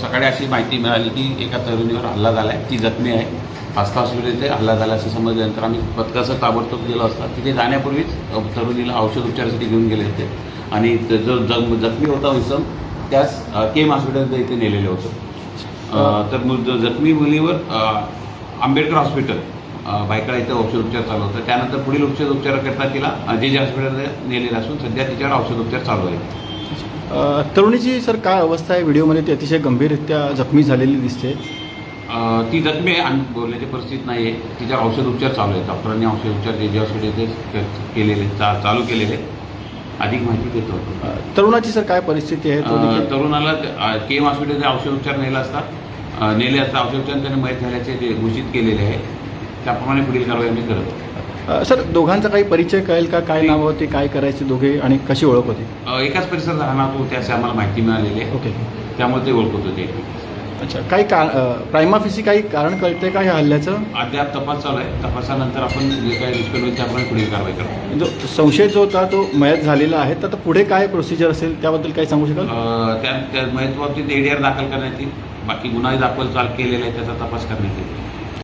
सकाळी अशी माहिती मिळाली की एका तरुणीवर हल्ला झाला आहे, ती जखमी आहे. आस्था हॉस्पिटल इथे हल्ला झाला असं समजल्यानंतर आम्ही पथकाचं ताबडतोब गेलो असता तिथे जाण्यापूर्वीच तरुणीला औषधोपचारासाठी घेऊन गेले होते आणि जो जखमी होता इसम त्यास केम हॉस्पिटल इथे नेलेलं होतं. तर जखमी मुलीवर आंबेडकर हॉस्पिटल बायकाळा इथं औषधोपचार चालू होतं. त्यानंतर पुढील औषधोपचाराकरता तिला जे हॉस्पिटलमध्ये नेलेलं असून सध्या तिच्यावर औषधोपचार चालू आहे. तरुणीची सर काय अवस्था आहे? व्हिडिओमध्ये ती अतिशय गंभीररित्या जखमी झालेली दिसते. ती जखमी आहे आणि बोलण्याची परिस्थिती नाही आहे. तिच्यावर औषधोपचार चालू आहे. डॉक्टरांनी औषधोपचार जे हॉस्पिटल केलेले चालू केलेले. अधिक माहिती देतो. तरुणाची सर काय परिस्थिती आहे? तरुणाला केम हॉस्पिटलचे औषधोपचार नेले असता औषधोपचार त्याने मयत झाल्याचे जे घोषित केलेले आहे त्याप्रमाणे पुढील कारवाई आम्ही करत आहोत. सर दोघांचा काही परिचय कळेल का? काय नाव होते, काय करायचे दोघे आणि कशी ओळख होती? एकाच परिसरात राहणार होते असे आम्हाला माहिती मिळालेली आहे. ओके. त्यामुळे ते ओळखत होते. अच्छा, काही प्रायमाफिसी काही कारण कळते का ह्या हल्ल्याचं? अद्याप तपास चालू आहे. तपासानंतर आपण जे काही निष्कर्ष होईल त्याप्रमाणे पुढील कारवाई करू. जो संशय जो होता तो मयत झालेला आहे, तर आता पुढे काय प्रोसिजर असेल त्याबद्दल काही सांगू शकाल? त्या मयत बाबतीत ADR दाखल करण्यात येईल. बाकी गुन्हा दाखल केलेला आहे त्याचा तपास करण्यात येईल.